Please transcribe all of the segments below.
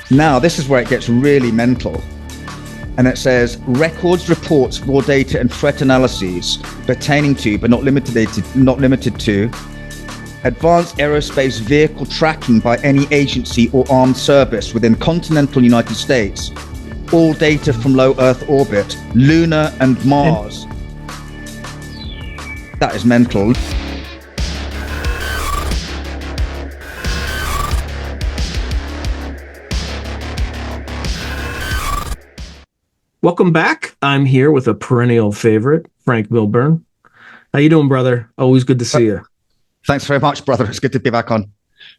Now, this is where it gets really mental. And it says, records, reports, raw data, and threat analyses pertaining to, but not limited to, advanced aerospace vehicle tracking by any agency or armed service within continental United States. All data from low Earth orbit, lunar and Mars. That is mental. Welcome back. I'm here with a perennial favorite, Franc Milburn. How you doing, brother? Always good to see you. Thanks very much, brother. It's good to be back on.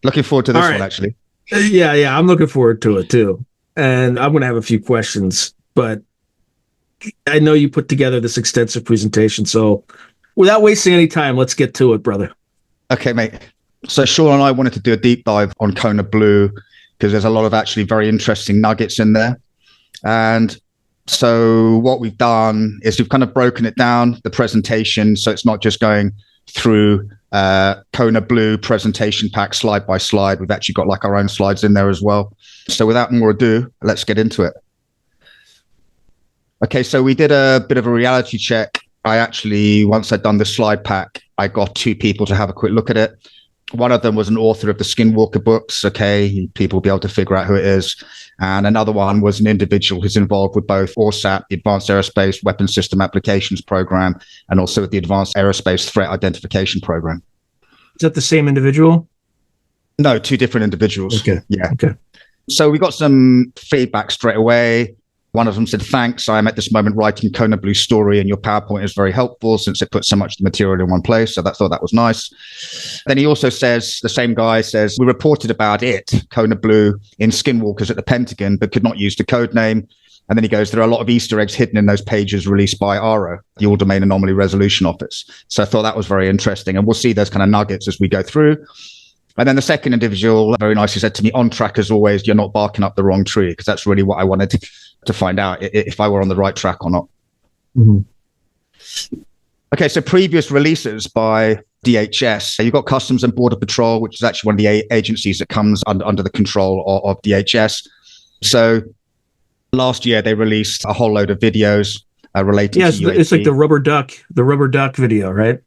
Looking forward to this one, actually. Yeah, I'm looking forward to it, too. And I'm going to have a few questions, but I know you put together this extensive presentation, so without wasting any time, let's get to it, brother. Okay, mate. So Sean and I wanted to do a deep dive on Kona Blue because there's a lot of actually very interesting nuggets in there. And so what we've done is we've kind of broken it down, the presentation, so it's not just going through Kona Blue presentation pack slide by slide. We've actually got like our own slides in there as well. So without more ado, let's get into it. Okay, so we did a bit of a reality check. I actually, once I'd done the slide pack, I got two people to have a quick look at it. One of them was an author of the Skinwalker books. Okay, people will be able to figure out who it is. And another one was an individual who's involved with both ORSAP, the Advanced Aerospace Weapons System Applications Program, and also with the Advanced Aerospace Threat Identification Program. Is that the same individual? No, two different individuals. Okay. Yeah. Okay. So we got some feedback straight away. One of them said, thanks, I am at this moment writing Kona Blue story and your PowerPoint is very helpful since it puts so much of the material in one place. So I thought that was nice. Then he also says, the same guy says, we reported about it, Kona Blue, in Skinwalkers at the Pentagon, but could not use the code name. And then he goes, there are a lot of Easter eggs hidden in those pages released by AARO, the All Domain Anomaly Resolution Office. So I thought that was very interesting. And we'll see those kind of nuggets as we go through. And then the second individual very nicely said to me, on track as always, you're not barking up the wrong tree, because that's really what I wanted to find out, if I were on the right track or not. Mm-hmm. Okay, so previous releases by DHS. You've got Customs and Border Patrol, which is actually one of the agencies that comes under the control of DHS. So last year they released a whole load of videos related to UAP. It's like the rubber duck video, right?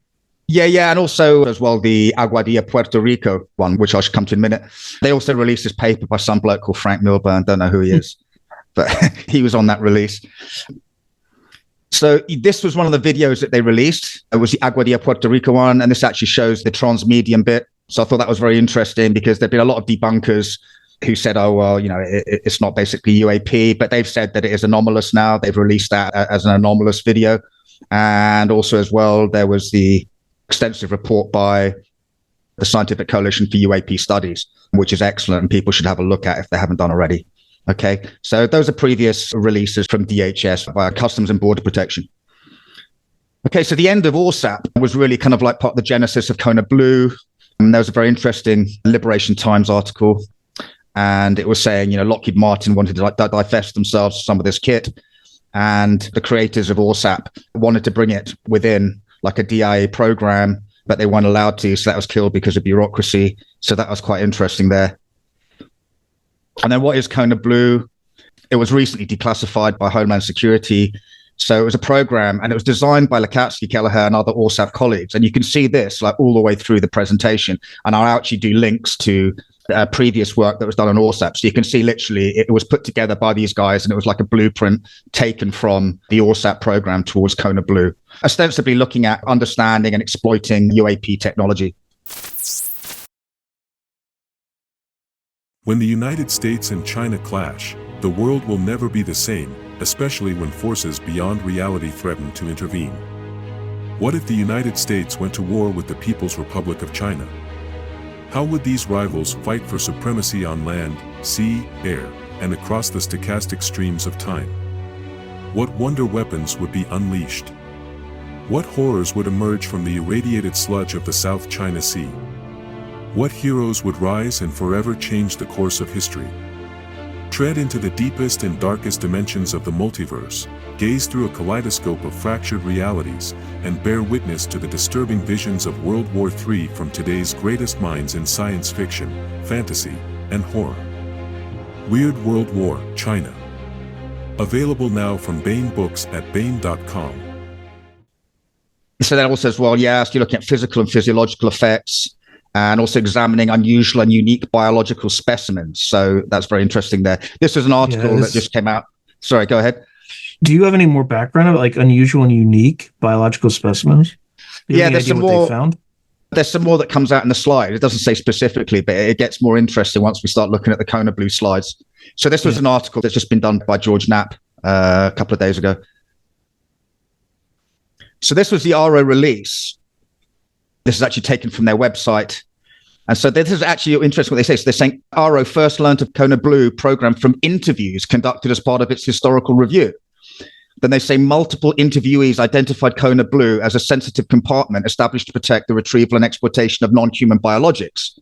Yeah, and also as well the Aguadilla Puerto Rico one, which I should come to in a minute. They also released this paper by some bloke called Franc Milburn. Don't know who he is, but he was on that release. So this was one of the videos that they released. It was the Aguadilla Puerto Rico one, and this actually shows the transmedium bit. So I thought that was very interesting because there've been a lot of debunkers who said, oh, well, it's not basically UAP, but they've said that it is anomalous now. They've released that as an anomalous video. And also as well, there was the extensive report by the Scientific Coalition for UAP Studies, which is excellent and people should have a look at if they haven't done already. Okay, so those are previous releases from DHS via Customs and Border Protection. Okay, so the end of ORSAP was really kind of like part of the genesis of Kona Blue. And there was a very interesting Liberation Times article, and it was saying, Lockheed Martin wanted to divest themselves of some of this kit, and the creators of ORSAP wanted to bring it within like a DIA program, but they weren't allowed to, so that was killed because of bureaucracy. So that was quite interesting there. And then what is Kona Blue? It was recently declassified by Homeland Security. So it was a program, and it was designed by Lakatsky, Kelleher, and other ORSAP colleagues. And you can see this like all the way through the presentation. And I'll actually do links to previous work that was done on ORSAP. So you can see literally it was put together by these guys, and it was like a blueprint taken from the ORSAP program towards Kona Blue, ostensibly looking at understanding and exploiting UAP technology. When the United States and China clash, the world will never be the same, especially when forces beyond reality threaten to intervene. What if the United States went to war with the People's Republic of China? How would these rivals fight for supremacy on land, sea, air, and across the stochastic streams of time? What wonder weapons would be unleashed? What horrors would emerge from the irradiated sludge of the South China Sea? What heroes would rise and forever change the course of history? Tread into the deepest and darkest dimensions of the multiverse, gaze through a kaleidoscope of fractured realities, and bear witness to the disturbing visions of World War III from today's greatest minds in science fiction, fantasy, and horror. Weird World War, China. Available now from Bain Books at bain.com. So that also as well, yes, you're looking at physical and physiological effects and also examining unusual and unique biological specimens. So that's very interesting there. This was an article that just came out. Sorry, go ahead. Do you have any more background about like unusual and unique biological specimens? Yeah, there's some more. They found? There's some more that comes out in the slide. It doesn't say specifically, but it gets more interesting once we start looking at the Kona Blue slides. So this was an article that's just been done by George Knapp a couple of days ago. So this was the AARO release. This is actually taken from their website. And so this is actually interesting what they say. So they're saying AARO first learned of Kona Blue program from interviews conducted as part of its historical review. Then they say multiple interviewees identified Kona Blue as a sensitive compartment established to protect the retrieval and exploitation of non-human biologics.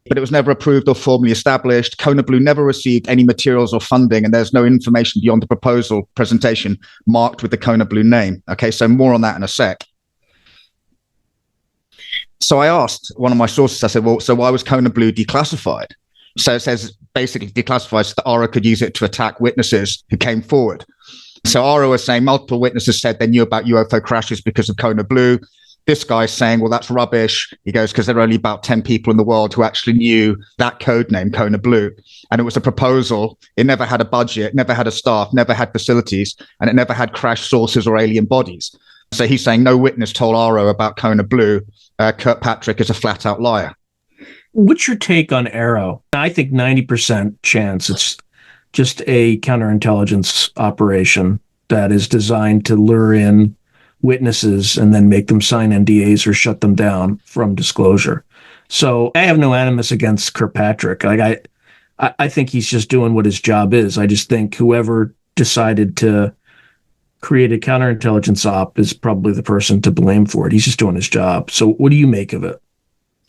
But it was never approved or formally established. Kona Blue never received any materials or funding, and there's no information beyond the proposal presentation marked with the Kona Blue name. Okay, so more on that in a sec. So I asked one of my sources, I said, well, so why was Kona Blue declassified? So it says basically declassified so that AARO could use it to attack witnesses who came forward. So AARO was saying multiple witnesses said they knew about UFO crashes because of Kona Blue. This guy's saying, well, that's rubbish. He goes, because there are only about 10 people in the world who actually knew that code name, Kona Blue. And it was a proposal. It never had a budget, never had a staff, never had facilities, and it never had crash sources or alien bodies. So he's saying no witness told AARO about Kona Blue. Kirkpatrick is a flat out liar. What's your take on AARO? I think 90% chance it's just a counterintelligence operation that is designed to lure in witnesses and then make them sign NDAs or shut them down from disclosure. So I have no animus against Kirkpatrick. Like I think he's just doing what his job is. I just think whoever decided to create a counterintelligence op is probably the person to blame for it. He's just doing his job. So what do you make of it?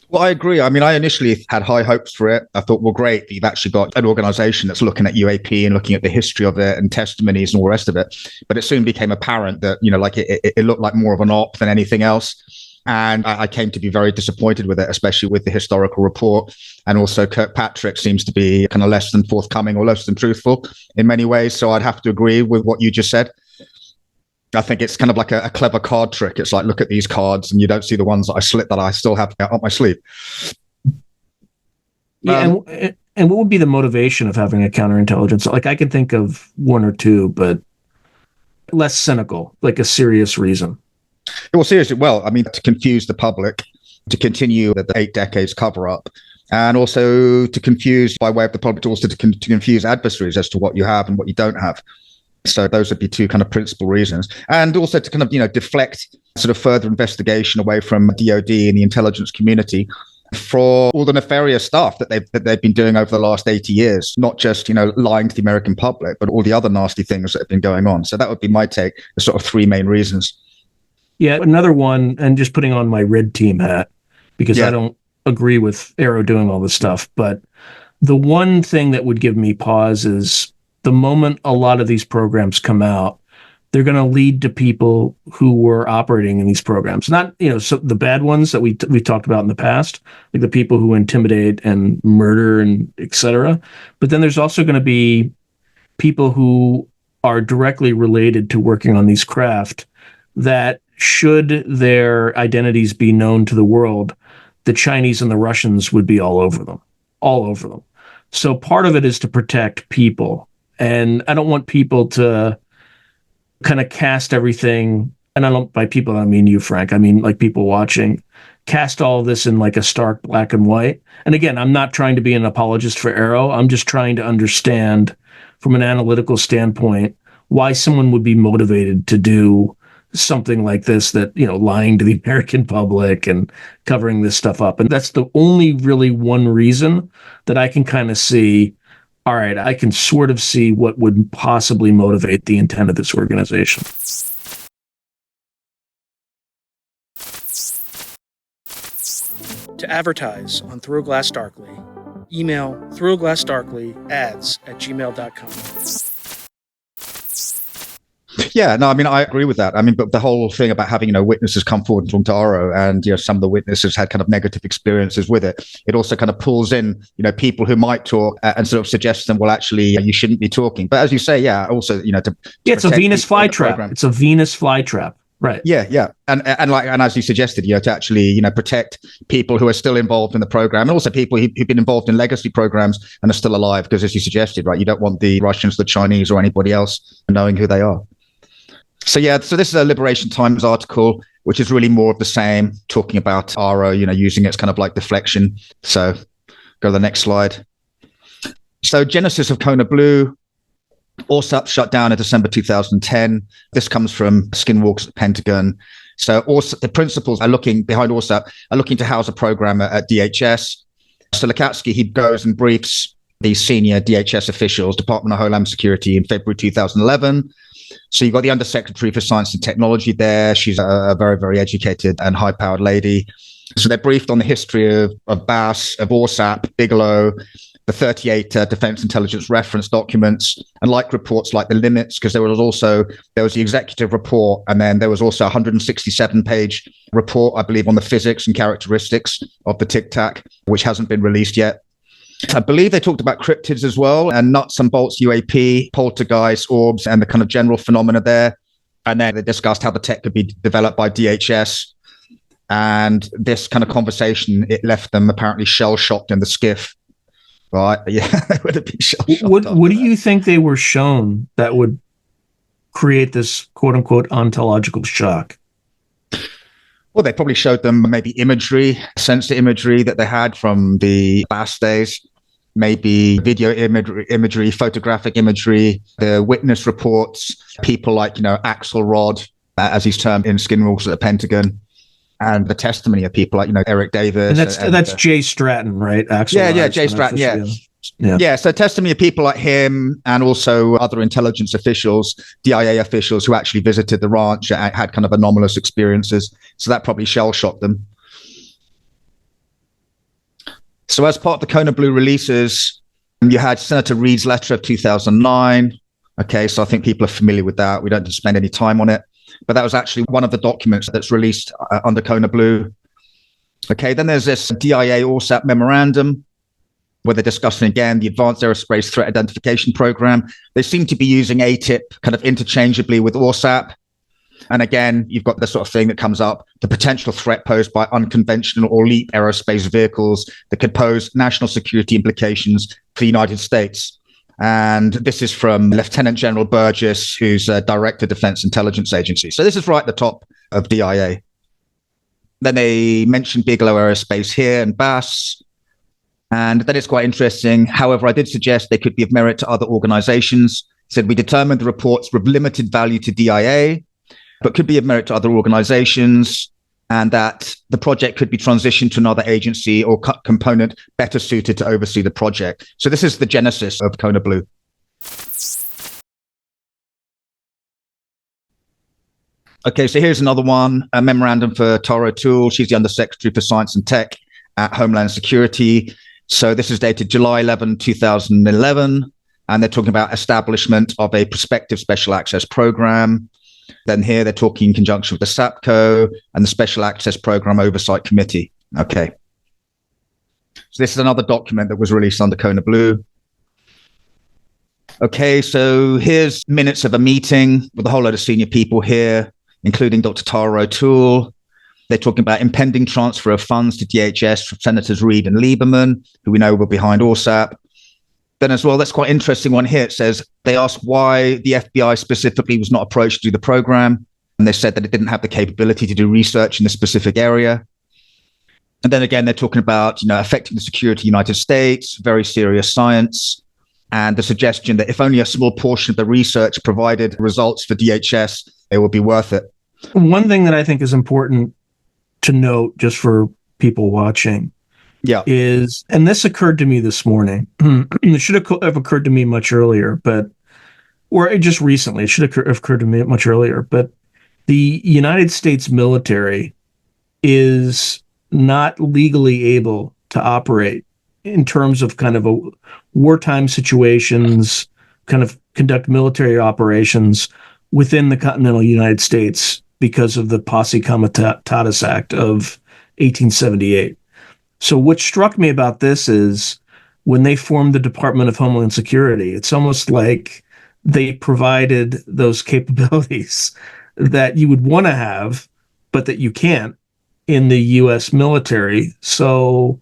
Well, I agree. I mean, I initially had high hopes for it. I thought, well, great, you've actually got an organization that's looking at UAP and looking at the history of it and testimonies and all the rest of it. But it soon became apparent that, like it looked like more of an op than anything else. And I came to be very disappointed with it, especially with the historical report. And also Kirkpatrick seems to be kind of less than forthcoming or less than truthful in many ways. So I'd have to agree with what you just said. I think it's kind of like a clever card trick. It's like, look at these cards and you don't see the ones that I still have up my sleeve. Yeah, and what would be the motivation of having a counterintelligence? Like I can think of one or two, but less cynical, like a serious reason. Well, seriously, I mean, to confuse the public, to continue the 8 decades cover up, and also to confuse by way of the public, also to confuse adversaries as to what you have and what you don't have. So those would be two kind of principal reasons. And also to kind of, deflect sort of further investigation away from DOD and the intelligence community for all the nefarious stuff that they've been doing over the last 80 years, not just, lying to the American public, but all the other nasty things that have been going on. So that would be my take, the sort of 3 main reasons. Yeah, another one, and just putting on my red team hat, because I don't agree with AARO doing all this stuff, but the one thing that would give me pause is the moment a lot of these programs come out, they're going to lead to people who were operating in these programs. Not, so the bad ones that we talked about in the past, like the people who intimidate and murder and et cetera. But then there's also going to be people who are directly related to working on these craft that, should their identities be known to the world, the Chinese and the Russians would be all over them. So part of it is to protect people. And I don't want people to kind of cast everything, and I don't, by people, I mean you, Frank, I mean like people watching, cast all of this in like a stark black and white. And again, I'm not trying to be an apologist for AARO. I'm just trying to understand from an analytical standpoint why someone would be motivated to do something like this, that, lying to the American public and covering this stuff up. And that's the only really one reason that I can kind of see, all right, I can sort of see what would possibly motivate the intent of this organization. To advertise on Through a Glass Darkly, email throughaglassdarkly@gmail.com. Yeah, no, I mean, I agree with that. I mean, but the whole thing about having, witnesses come forward from AARO and, some of the witnesses had kind of negative experiences with it. It also kind of pulls in, people who might talk and sort of suggests them, well, actually, you shouldn't be talking. But as you say, yeah, also, it's a Venus flytrap. It's a Venus flytrap. Right. Yeah. And as you suggested, to actually, protect people who are still involved in the program, and also people who've been involved in legacy programs and are still alive, because as you suggested, right, you don't want the Russians, the Chinese, or anybody else knowing who they are. So this is a Liberation Times article, which is really more of the same, talking about AARO, using its kind of like deflection. So go to the next slide. So genesis of Kona Blue. ORSAP shut down in December 2010. This comes from Skinwalker's at the Pentagon. So the principals are looking behind ORSAP are looking to house a program at DHS. So Lukatsky, he goes and briefs the senior DHS officials, Department of Homeland Security, in February 2011. So you've got the Undersecretary for Science and Technology there. She's a very, very educated and high-powered lady. So they're briefed on the history of BAS, of ORSAP, Bigelow, the 38 Defense Intelligence reference documents, and like reports like the limits, because there was the executive report, and then there was also a 167-page report, I believe, on the physics and characteristics of the Tic-Tac, which hasn't been released yet. I believe they talked about cryptids as well, and nuts and bolts UAP, poltergeist, orbs, and the kind of general phenomena there. And then they discussed how the tech could be developed by DHS. And this kind of conversation, it left them apparently shell-shocked in the skiff. Right? Yeah, they would have been shell-shocked. What do you think they were shown that would create this quote-unquote ontological shock? Well, they probably showed them maybe imagery, sensor imagery that they had from the BAS days, maybe video imagery, photographic imagery, the witness reports, people like, Axelrod, as he's termed in Skinwalker at the Pentagon, and the testimony of people like, Eric Davis. And that's Jay Stratton, right? Yeah, Jay Stratton, Yeah, so testimony of people like him and also other intelligence officials, DIA officials who actually visited the ranch and had kind of anomalous experiences. So that probably shell-shocked them. So as part of the Kona Blue releases, you had Senator Reid's letter of 2009. Okay, so I think people are familiar with that. We don't need to spend any time on it. But that was actually one of the documents that's released under Kona Blue. Okay, then there's this DIA ORSAP memorandum, where they're discussing again the Advanced Aerospace Threat Identification Program. They seem to be using ATIP kind of interchangeably with ORSAP. And again, you've got the sort of thing that comes up, the potential threat posed by unconventional or LEAP aerospace vehicles that could pose national security implications for the United States. And this is from Lieutenant General Burgess, who's Director of Defense Intelligence Agency. So this is right at the top of DIA. Then they mentioned Bigelow Aerospace here and BAS. And then it's quite interesting. However, I did suggest they could be of merit to other organizations. Said we determined the reports were of limited value to DIA, but could be of merit to other organizations, and that the project could be transitioned to another agency or component better suited to oversee the project. So this is the genesis of Kona Blue. Okay, so here's another one, a memorandum for Tara O'Toole. She's the Undersecretary for Science and Tech at Homeland Security. So this is dated July 11, 2011, and they're talking about establishment of a prospective special access program. Then here they're talking in conjunction with the SAPCO and the Special Access Program Oversight Committee. Okay. So this is another document that was released under Kona Blue. Okay, so here's minutes of a meeting with a whole load of senior people here, including Dr. Tara O'Toole. They're talking about impending transfer of funds to DHS from Senators Reid and Lieberman, who we know were behind ORSAP. Then as well, that's quite an interesting one here. It says they asked why the FBI specifically was not approached to do the program. And they said that it didn't have the capability to do research in this specific area. And then again, they're talking about, affecting the security of the United States, very serious science, and the suggestion that if only a small portion of the research provided results for DHS, it would be worth it. One thing that I think is important to note, just for people watching, is, and this occurred to me this morning. It should have occurred to me much earlier, or just recently. It should have occurred to me much earlier. But the United States military is not legally able to operate in terms of kind of wartime situations, kind of conduct military operations within the continental United States because of the Posse Comitatus Act of 1878. So what struck me about this is when they formed the Department of Homeland Security, it's almost like they provided those capabilities that you would want to have, but that you can't in the U.S. military. So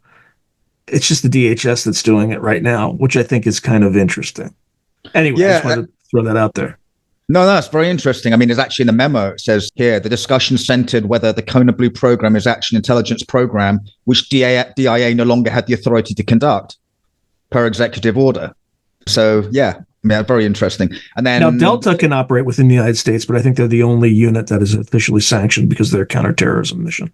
it's just the DHS that's doing it right now, which I think is kind of interesting. Anyway, I just wanted to throw that out there. No, that's very interesting. I mean, there's actually in the memo, it says here, the discussion centered whether the Kona Blue program is actually an intelligence program, which DIA no longer had the authority to conduct per executive order. So, yeah, very interesting. And then now Delta can operate within the United States, but I think they're the only unit that is officially sanctioned because of their counterterrorism mission.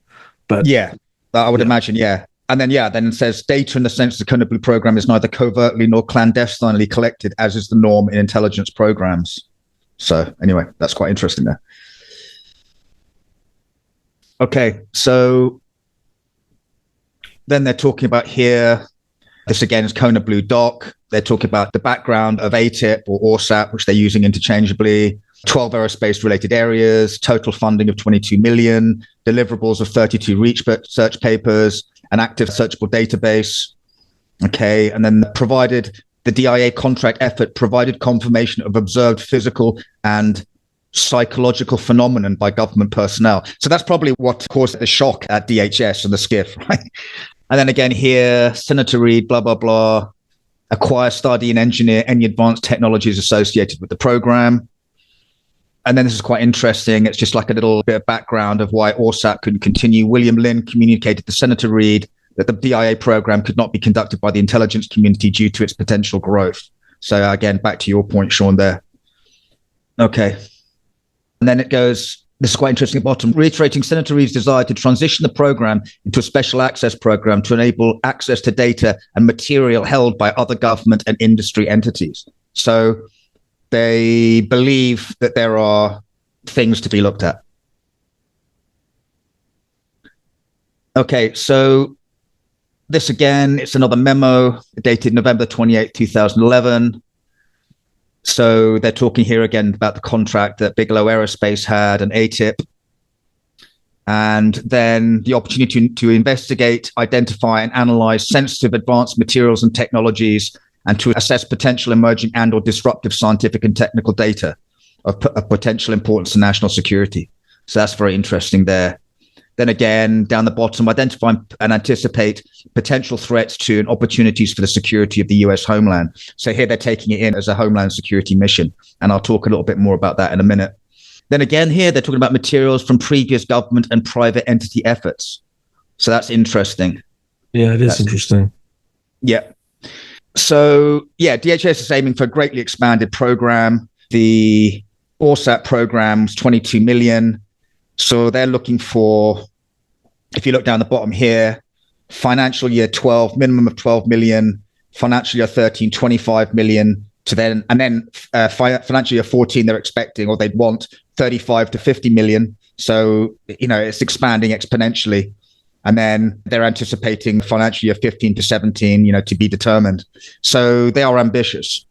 But yeah, I would imagine, yeah. And then, then it says data in the sense the Kona Blue program is neither covertly nor clandestinely collected, as is the norm in intelligence programs. So anyway, that's quite interesting there. Okay, so then they're talking about here, this again is Kona Blue Doc. They're talking about the background of ATIP or ORSAP, which they're using interchangeably, 12 aerospace related areas, total funding of 22 million, deliverables of 32 research papers, an active searchable database. Okay, and then provided the DIA contract effort provided confirmation of observed physical and psychological phenomenon by government personnel. So that's probably what caused the shock at DHS and the SCIF, right? And then again here, Senator Reid, blah, blah, blah, acquire, study, and engineer any advanced technologies associated with the program. And then this is quite interesting. It's just like a little bit of background of why ORSAT couldn't continue. William Lynn communicated to Senator Reid that the DIA program could not be conducted by the intelligence community due to its potential growth. So again, back to your point, Sean, there. Okay. And then it goes, this is quite interesting at the bottom, reiterating Senator Reid's desire to transition the program into a special access program to enable access to data and material held by other government and industry entities. So they believe that there are things to be looked at. Okay, so this again, it's another memo dated November 28, 2011. So they're talking here again about the contract that Bigelow Aerospace had and ATIP. And then the opportunity to investigate, identify, and analyze sensitive advanced materials and technologies, and to assess potential emerging and or disruptive scientific and technical data of potential importance to national security. So that's very interesting there. Then again, down the bottom, identify and anticipate potential threats to and opportunities for the security of the US homeland. So here they're taking it in as a homeland security mission. And I'll talk a little bit more about that in a minute. Then again, here they're talking about materials from previous government and private entity efforts. So that's interesting. Yeah, it is interesting. Yeah. So yeah, DHS is aiming for a greatly expanded program. The ORSAT program's 22 million. So they're looking for, if you look down the bottom here, financial year 12, minimum of 12 million, financial year 13, 25 million to then, and then financial year 14, they're expecting, or they'd want 35 to 50 million. So, it's expanding exponentially. And then they're anticipating financial year 15 to 17, to be determined. So they are ambitious.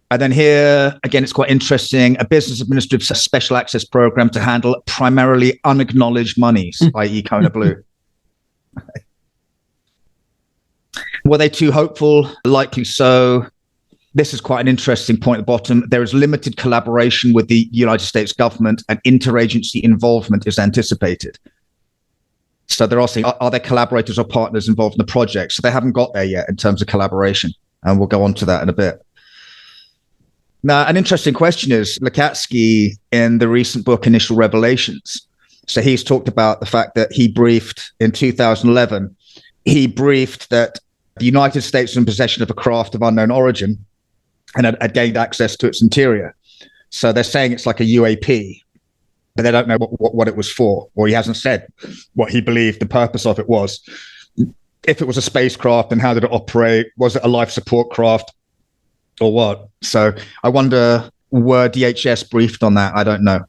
And then here, again, it's quite interesting, a business administrative special access program to handle primarily unacknowledged monies, i.e. Kona Blue. Were they too hopeful? Likely so. This is quite an interesting point at the bottom. There is limited collaboration with the United States government and interagency involvement is anticipated. So they're asking, are there collaborators or partners involved in the project? So they haven't got there yet in terms of collaboration. And we'll go on to that in a bit. Now, an interesting question is Lukatsky in the recent book, Initial Revelations. So he's talked about the fact that he briefed in 2011, he briefed that the United States was in possession of a craft of unknown origin and had gained access to its interior. So they're saying it's like a UAP, but they don't know what it was for, or he hasn't said what he believed the purpose of it was. If it was a spacecraft, and how did it operate? Was it a life support craft? Or what? So I wonder, were DHS briefed on that? I don't know.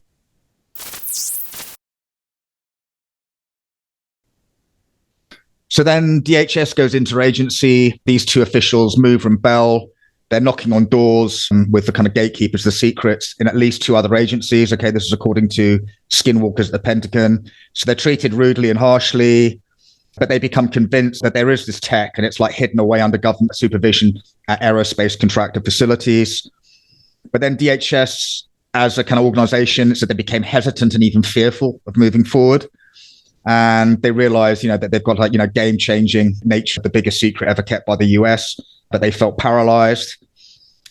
So then DHS goes interagency. These two officials, Mover and Bell, They're knocking on doors with the kind of gatekeepers, the secrets, in at least 2 other agencies. Okay, this is according to Skinwalkers at the Pentagon. So they're treated rudely and harshly, but they become convinced that there is this tech and it's like hidden away under government supervision at aerospace contractor facilities. But then DHS, as a kind of organization, so they became hesitant and even fearful of moving forward. And they realized, that they've got game-changing nature of the biggest secret ever kept by the US, but they felt paralyzed.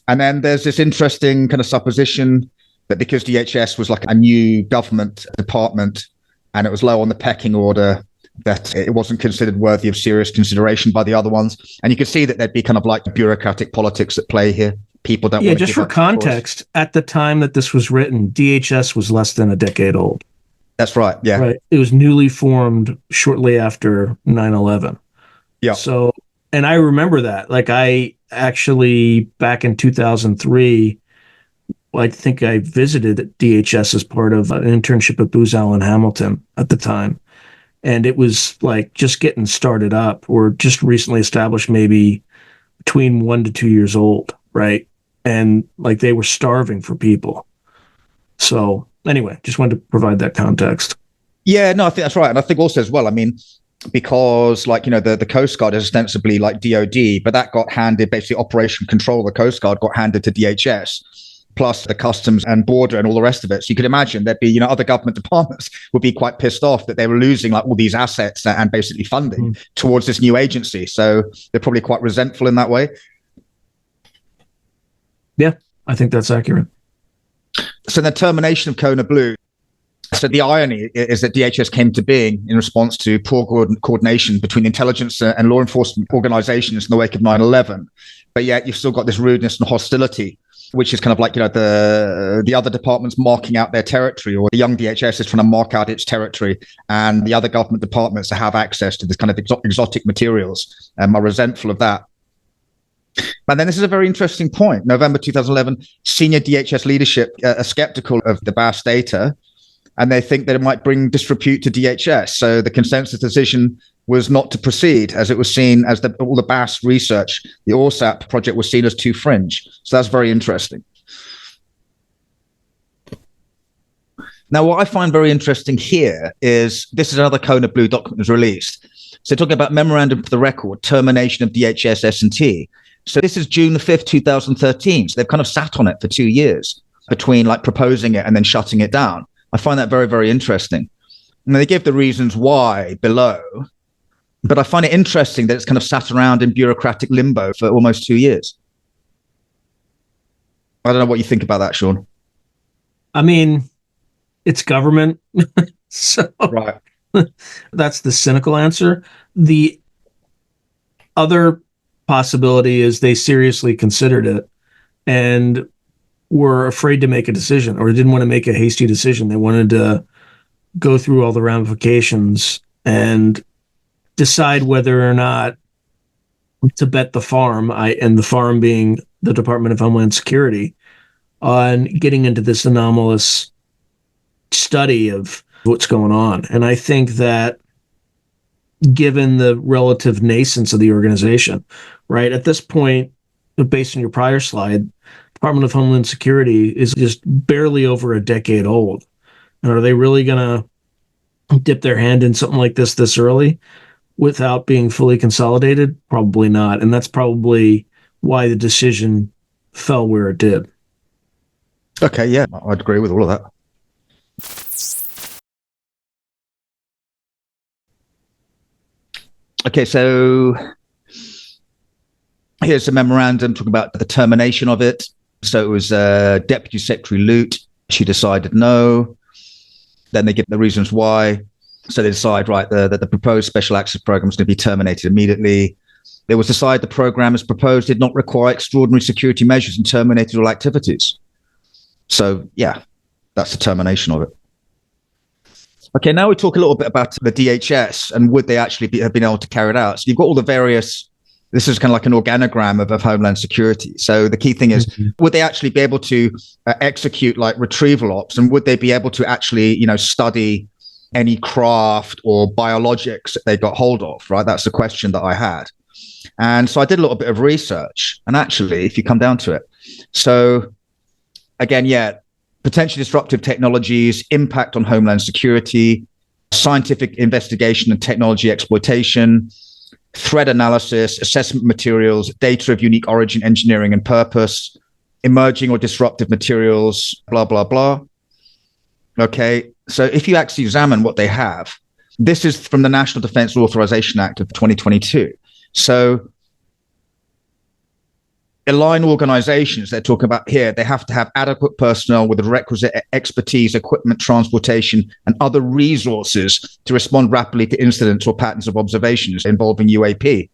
And then there's this interesting kind of supposition that because DHS was like a new government department and it was low on the pecking order, that it wasn't considered worthy of serious consideration by the other ones. And you can see that there'd be kind of like bureaucratic politics at play here. People don't want to just for context, at the time that this was written, DHS was less than a decade old. That's right. Yeah. Right. It was newly formed shortly after 9/11. Yeah. So, and I remember that. Like, I actually, back in 2003, I think I visited DHS as part of an internship at Booz Allen Hamilton at the time. And it was like just getting started up, or just recently established, maybe between 1 to 2 years old. Right. And like they were starving for people. So anyway, just wanted to provide that context. Yeah, no, I think that's right. And I think also as well, I mean, because the Coast Guard is ostensibly like DOD, but that got handed, basically operation control of the Coast Guard got handed to DHS, plus the Customs and Border and all the rest of it. So you could imagine there'd be, other government departments would be quite pissed off that they were losing like all these assets and basically funding towards this new agency. So they're probably quite resentful in that way. Yeah, I think that's accurate. So the termination of Kona Blue. So the irony is that DHS came to being in response to poor coordination between intelligence and law enforcement organizations in the wake of 9/11. But yet you've still got this rudeness and hostility, which is kind of like, the other departments marking out their territory, or the young DHS is trying to mark out its territory, and the other government departments that have access to this kind of exotic materials are resentful of that. And then this is a very interesting point. November 2011, senior DHS leadership are skeptical of the BAS data, and they think that it might bring disrepute to DHS. So the consensus decision was not to proceed, as it was seen as all the BAS research, the ORSAP project was seen as too fringe. So that's very interesting. Now, what I find very interesting here is this is another Kona Blue document was released. So talking about memorandum for the record, termination of DHS S&T. So this is June 5th, 2013. So they've kind of sat on it for 2 years between like proposing it and then shutting it down. I find that very, very interesting. And they give the reasons why below, but I find it interesting that it's kind of sat around in bureaucratic limbo for almost 2 years. I don't know what you think about that, Sean. I mean, it's government. So right. That's the cynical answer. The other possibility is they seriously considered it and were afraid to make a decision, or didn't want to make a hasty decision. They wanted to go through all the ramifications and decide whether or not to bet the farm, and the farm being the Department of Homeland Security, on getting into this anomalous study of what's going on. And I think that given the relative nascence of the organization, right, at this point, based on your prior slide, Department of Homeland Security is just barely over a decade old. And are they really going to dip their hand in something like this early without being fully consolidated? Probably not. And that's probably why the decision fell where it did. Okay, yeah, I'd agree with all of that. Okay, so here's a memorandum talking about the termination of it. So it was Deputy Secretary Lute. She decided no. Then they give the reasons why. So they decide, right, that the proposed special access program is going to be terminated immediately. They will decide the program as proposed did not require extraordinary security measures and terminated all activities. So, yeah, that's the termination of it. Okay, now we talk a little bit about the DHS and would they actually have been able to carry it out. So you've got all the various, this is kind of like an organogram of Homeland Security. So the key thing is, would they actually be able to execute like retrieval ops, and would they be able to actually, study any craft or biologics that they got hold of, right? That's the question that I had. And so I did a little bit of research. And actually, if you come down to it, so again, potentially disruptive technologies, impact on homeland security, scientific investigation and technology exploitation, threat analysis, assessment materials, data of unique origin, engineering and purpose, emerging or disruptive materials, blah, blah, blah. Okay, so if you actually examine what they have, this is from the National Defense Authorization Act of 2022. So align organizations they're talking about here, they have to have adequate personnel with the requisite expertise, equipment, transportation, and other resources to respond rapidly to incidents or patterns of observations involving UAP.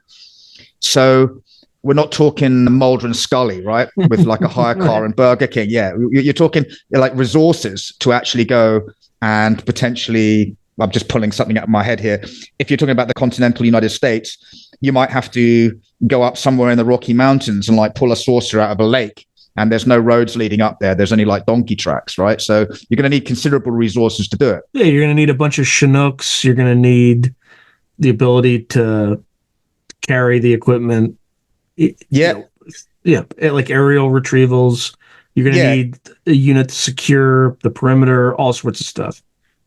So we're not talking Mulder and Scully, right? With like a hire car and Burger King. Yeah, you're talking like resources to actually go and potentially, I'm just pulling something out of my head here. If you're talking about the continental United States, you might have to go up somewhere in the Rocky Mountains and like pull a saucer out of a lake, and there's no roads leading up there. There's only like donkey tracks, right? So you're going to need considerable resources to do it. Yeah, you're going to need a bunch of Chinooks. You're going to need the ability to carry the equipment. Yeah. Like aerial retrievals. You're going to need a unit to secure the perimeter, all sorts of stuff.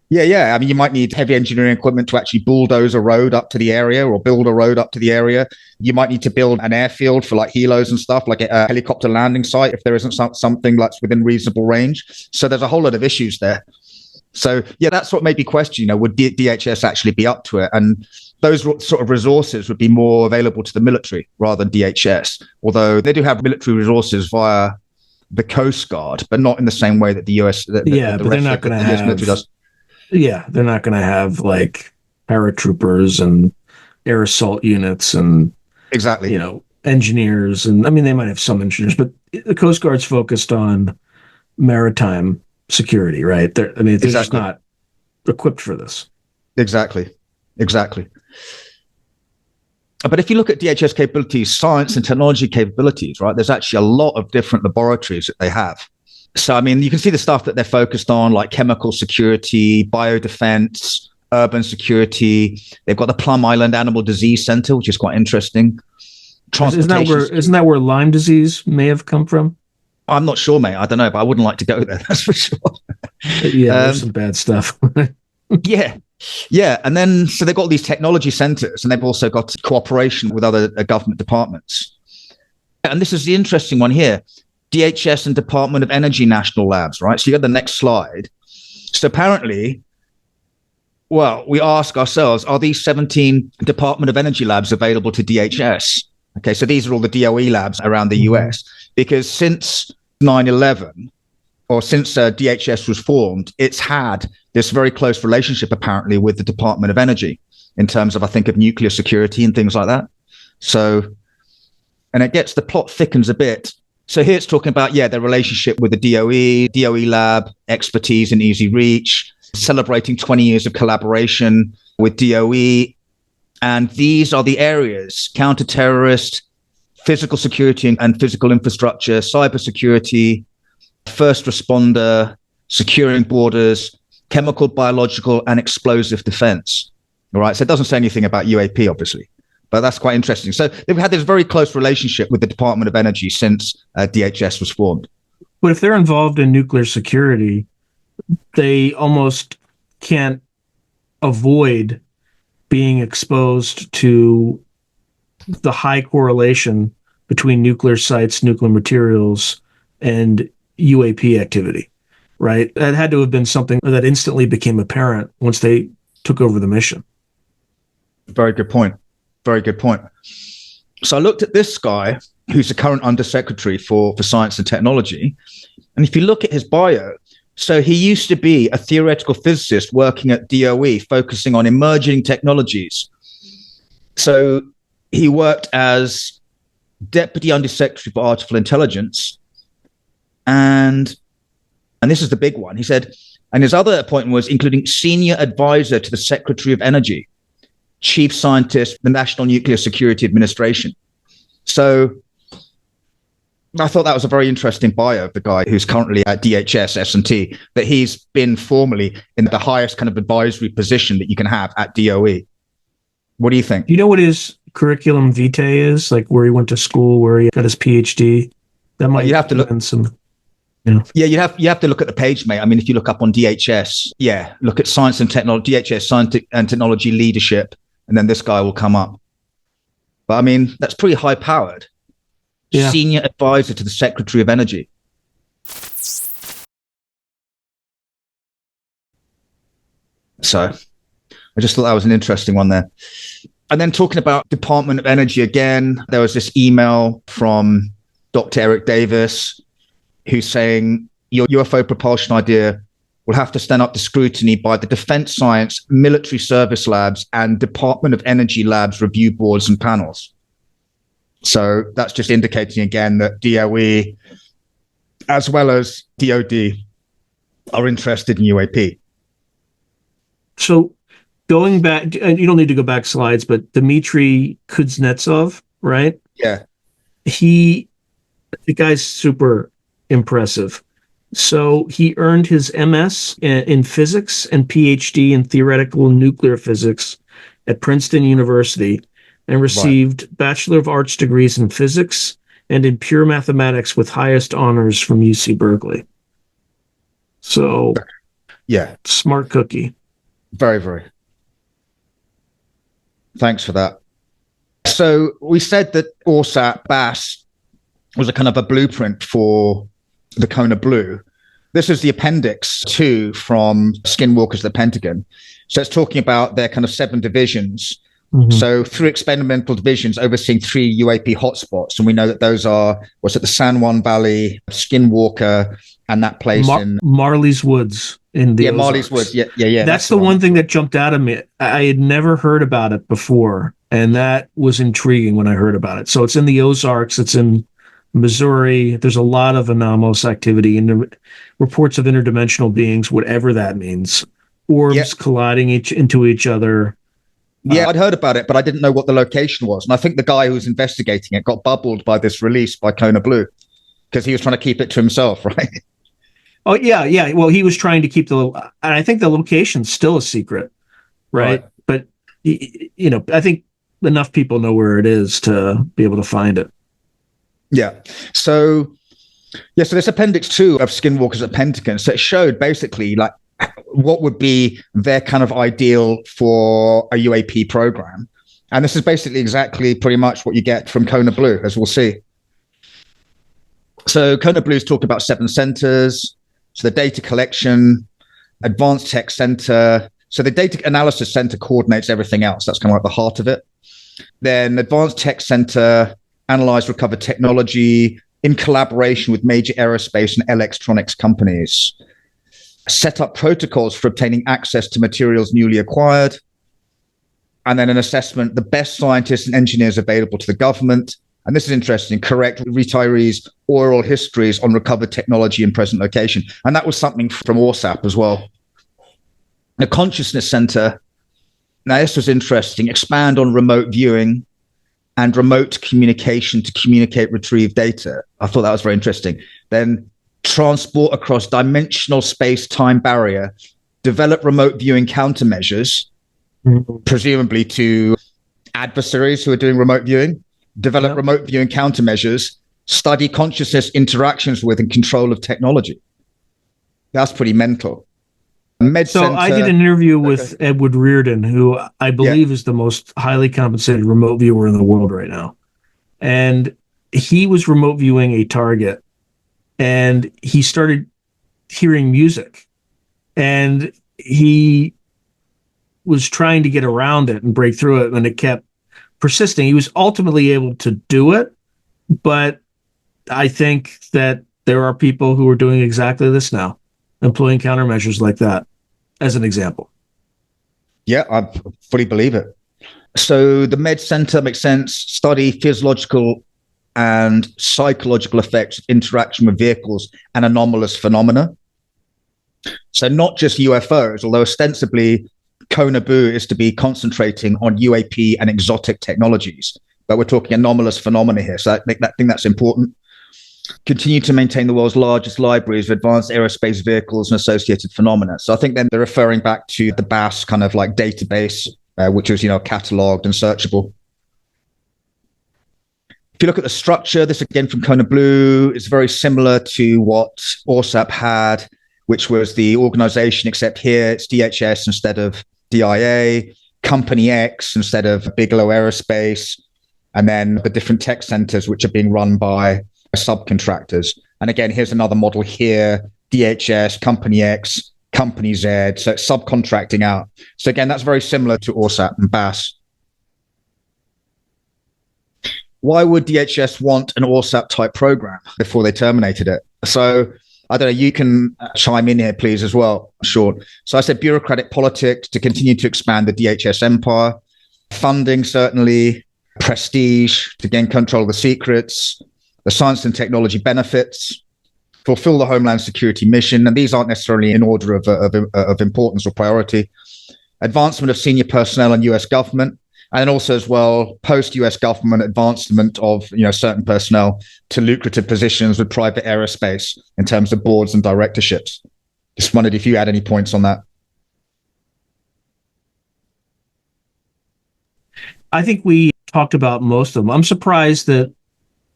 Yeah. I mean, you might need heavy engineering equipment to actually bulldoze a road up to the area or build a road up to the area. You might need to build an airfield for like helos and stuff, like a helicopter landing site if there isn't something that's within reasonable range. So there's a whole lot of issues there. So, that's what made me question, would DHS actually be up to it? And those sort of resources would be more available to the military rather than DHS, although they do have military resources via the Coast Guard, but not in the same way that the US, but they're not going to have military does. Yeah, they're not going to have like paratroopers and air assault units and exactly, engineers. And I mean, they might have some engineers, but the Coast Guard's focused on maritime security, right? They're just not equipped for this. Exactly. But if you look at DHS capabilities, science and technology capabilities, right, there's actually a lot of different laboratories that they have. So, I mean, you can see the stuff that they're focused on, like chemical security, biodefense, urban security. They've got the Plum Island Animal Disease Center, which is quite interesting. Isn't that where Lyme disease may have come from? I'm not sure, mate. I don't know, but I wouldn't like to go there. That's for sure. There's some bad stuff. Yeah. And then, so they've got these technology centers, and they've also got cooperation with other government departments. And this is the interesting one here. DHS and Department of Energy national labs, right? So you got the next slide. So apparently, we ask ourselves, are these 17 Department of Energy labs available to DHS? Okay, so these are all the DOE labs around the US, because since 9/11, or since DHS was formed, it's had this very close relationship apparently with the Department of Energy in terms of, I think, of nuclear security and things like that. So, and the plot thickens a bit. So here it's talking about, their relationship with the DOE lab, expertise and easy reach, celebrating 20 years of collaboration with DOE. And these are the areas: counter-terrorist, physical security and physical infrastructure, cybersecurity, first responder, securing borders, chemical, biological, and explosive defense. All right. So it doesn't say anything about UAP, obviously, but that's quite interesting. So they've had this very close relationship with the Department of Energy since DHS was formed. But if they're involved in nuclear security, they almost can't avoid being exposed to the high correlation between nuclear sites, nuclear materials, and UAP activity, right? That had to have been something that instantly became apparent once they took over the mission. Very good point. So I looked at this guy, who's the current undersecretary for science and technology. And if you look at his bio, so he used to be a theoretical physicist working at DOE, focusing on emerging technologies. So he worked as Deputy Undersecretary for Artificial Intelligence. And this is the big one. He said, and his other appointment was including Senior Advisor to the Secretary of Energy, Chief Scientist, the National Nuclear Security Administration. So I thought that was a very interesting bio of the guy who's currently at DHS S&T, that he's been formerly in the highest kind of advisory position that you can have at DOE. What do you think? Do you know what his curriculum vitae is, like where he went to school, where he got his PhD? That might you have to look in some. Yeah, you have to look at the page, mate. I mean, if you look up on DHS, look at science and technology, DHS science and technology leadership, and then this guy will come up. But I mean, that's pretty high powered. Yeah. Senior advisor to the Secretary of Energy. So I just thought that was an interesting one there. And then talking about Department of Energy again, there was this email from Dr. Eric Davis, who's saying your UFO propulsion idea will have to stand up to scrutiny by the Defense Science, Military Service Labs, and Department of Energy Labs review boards and panels. So that's just indicating again that DOE, as well as DOD, are interested in UAP. So going back, you don't need to go back slides, but Dmitry Kuznetsov, right? Yeah. The guy's super impressive. So he earned his MS in physics and PhD in theoretical nuclear physics at Princeton University, and received Bachelor of Arts degrees in physics and in pure mathematics with highest honors from UC Berkeley. So, yeah, smart cookie. Very, very. Thanks for that. So we said that ORSAT BAS was a kind of a blueprint for the Kona Blue. This is the appendix 2 from Skinwalkers at the Pentagon. So it's talking about their kind of 7 divisions. Mm-hmm. So 3 experimental divisions overseeing 3 UAP hotspots. And we know that those are, the San Juan Valley, Skinwalker, and that place in Marley's Woods in the Marley's Woods. Yeah. That's the one thing that jumped out at me. I had never heard about it before, and that was intriguing when I heard about it. So it's in the Ozarks. It's in Missouri. There's a lot of anomalous activity and reports of interdimensional beings, whatever that means. Orbs colliding into each other. Yeah, I'd heard about it, but I didn't know what the location was. And I think the guy who was investigating it got bubbled by this release by Kona Blue because he was trying to keep it to himself, right? Oh, yeah. Well, he was trying to keep and I think the location's still a secret, right? But, I think enough people know where it is to be able to find it. Yeah. So this appendix 2 of Skinwalkers at Pentagon, so it showed basically like what would be their kind of ideal for a UAP program. And this is basically exactly pretty much what you get from Kona Blue, as we'll see. So Kona Blue is talking about 7 centers. So the data collection, advanced tech center. So the data analysis center coordinates everything else. That's kind of like the heart of it. Then advanced tech center, analyze, recover technology in collaboration with major aerospace and electronics companies. Set up protocols for obtaining access to materials newly acquired. And then an assessment, the best scientists and engineers available to the government. And this is interesting, correct retirees' oral histories on recovered technology in present location. And that was something from ORSAP as well. The Consciousness Center, now this was interesting, expand on remote viewing and remote communication to communicate retrieved data. I thought that was very interesting. Then transport across dimensional space-time barrier, develop remote viewing countermeasures, presumably to adversaries who are doing remote viewing, develop remote viewing countermeasures, study consciousness interactions with and control of technology. That's pretty mental. So I did an interview with Edward Reardon, who I believe is the most highly compensated remote viewer in the world right now. And he was remote viewing a target, and he started hearing music, and he was trying to get around it and break through it, and it kept persisting. He was ultimately able to do it, but I think that there are people who are doing exactly this now, employing countermeasures like that, as an example. Yeah, I fully believe it. So the Med Center makes sense. Study physiological and psychological effects of interaction with vehicles and anomalous phenomena. So not just UFOs, although ostensibly Kona Blue is to be concentrating on UAP and exotic technologies, but we're talking anomalous phenomena here. So I think that's important. Continue to maintain the world's largest libraries of advanced aerospace vehicles and associated phenomena. So I think then they're referring back to the BAS kind of like database, which was, cataloged and searchable. If you look at the structure, this again from Kona Blue is very similar to what ORSAP had, which was the organization, except here it's DHS instead of DIA, Company X instead of Bigelow Aerospace, and then the different tech centers which are being run by subcontractors. And again, here's another model here, DHS, Company X, Company Z, so it's subcontracting out. So again, that's very similar to ORSAP and BAS. Why would DHS want an ORSAP type program before they terminated it? So I don't know, you can chime in here, please, as well, Sean. So I said bureaucratic politics to continue to expand the DHS empire, funding, certainly, prestige to gain control of the secrets, the science and technology benefits, fulfill the Homeland Security mission, and these aren't necessarily in order of importance or priority, advancement of senior personnel in U.S. government, and also as well post-U.S. government advancement of certain personnel to lucrative positions with private aerospace in terms of boards and directorships. Just wondered if you had any points on that. I think we talked about most of them. I'm surprised that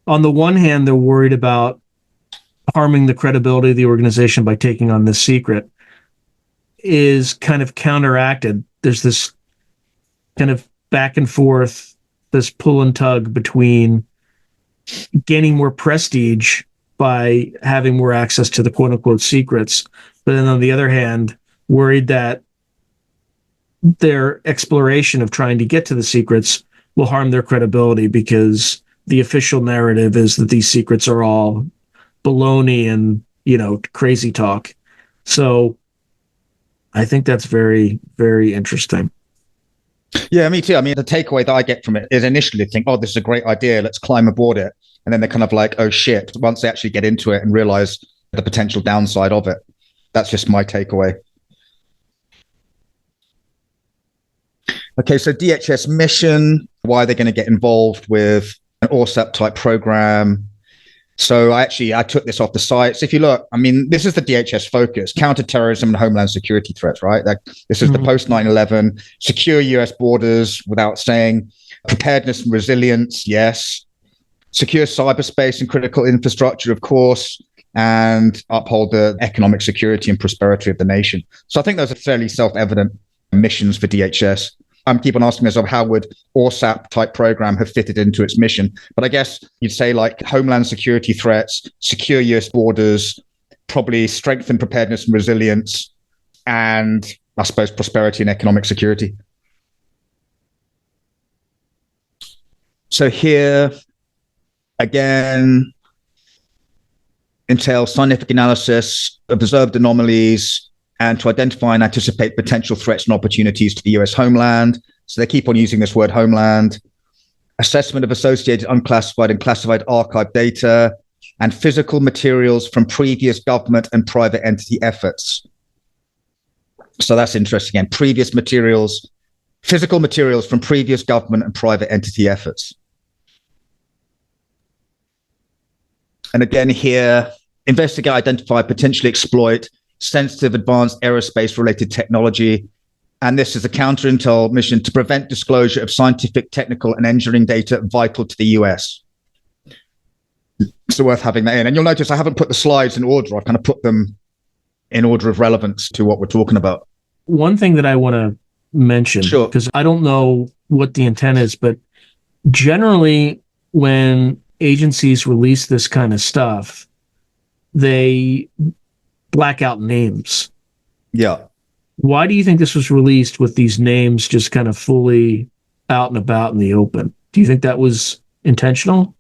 on the one hand, they're worried about harming the credibility of the organization by taking on this secret is kind of counteracted. There's this kind of back and forth, this pull and tug between gaining more prestige by having more access to the quote unquote secrets. But then on the other hand, worried that their exploration of trying to get to the secrets will harm their credibility because the official narrative is that these secrets are all baloney and, crazy talk. So I think that's very, very interesting. Yeah, me too. I mean, the takeaway that I get from it is initially they think, oh, this is a great idea, let's climb aboard it. And then they're kind of like, oh, shit, once they actually get into it and realize the potential downside of it. That's just my takeaway. Okay, so DHS mission, why are they going to get involved with an ORSAP type program? So I took this off the site. So if you look, I mean, this is the DHS focus, counterterrorism and homeland security threats, right? This is the post 9/11, secure US borders without saying, preparedness and resilience, yes. Secure cyberspace and critical infrastructure, of course, and uphold the economic security and prosperity of the nation. So I think those are fairly self-evident missions for DHS. I'm keep on asking myself, how would ORSAP type program have fitted into its mission? But I guess you'd say like homeland security threats, secure US borders, probably strengthen preparedness and resilience, and I suppose prosperity and economic security. So here, again, entails scientific analysis of observed anomalies, and to identify and anticipate potential threats and opportunities to the US homeland. So they keep on using this word homeland. Assessment of associated unclassified and classified archive data, and physical materials from previous government and private entity efforts. So that's interesting. Again, physical materials from previous government and private entity efforts. And again here, investigate, identify, potentially exploit sensitive advanced aerospace related technology. And this is a counter-intel mission to prevent disclosure of scientific, technical, and engineering data vital to the US. So worth having that in. And you'll notice I haven't put the slides in order. I've kind of put them in order of relevance to what we're talking about. One thing that I want to mention, sure, because I don't know what the intent is, but generally when agencies release this kind of stuff, they black out names. Yeah. Why do you think this was released with these names just kind of fully out and about in the open? Do you think that was intentional?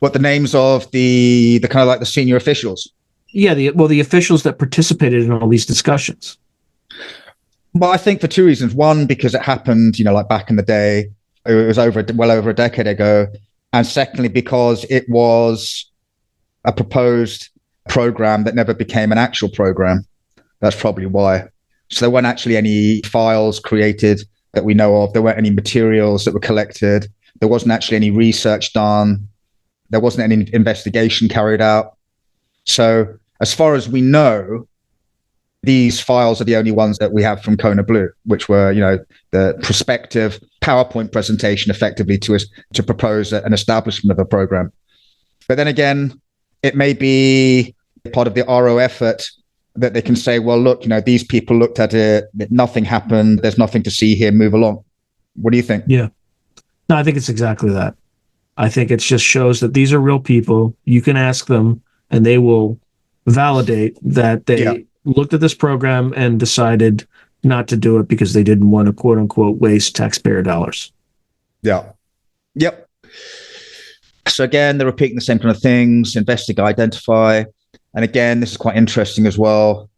What, the names of the kind of like the senior officials? Yeah, the officials that participated in all these discussions. Well, I think for two reasons. One, because it happened, like back in the day, it was well over a decade ago. And secondly, because it was a proposed program that never became an actual program. That's probably why. So there weren't actually any files created that we know of. There weren't any materials that were collected. There wasn't actually any research done. There wasn't any investigation carried out. So as far as we know, these files are the only ones that we have from Kona Blue, which were, the prospective PowerPoint presentation effectively to us to propose an establishment of a program. But then again, it may be part of the RO effort that they can say, well, look, these people looked at it, nothing happened, there's nothing to see here, move along. What do you think? Yeah. No, I think it's exactly that. I think it just shows that these are real people. You can ask them and they will validate that they looked at this program and decided not to do it because they didn't want to, quote unquote, waste taxpayer dollars. Yeah. Yep. So again, they're repeating the same kind of things: investigate, identify. And again, this is quite interesting as well.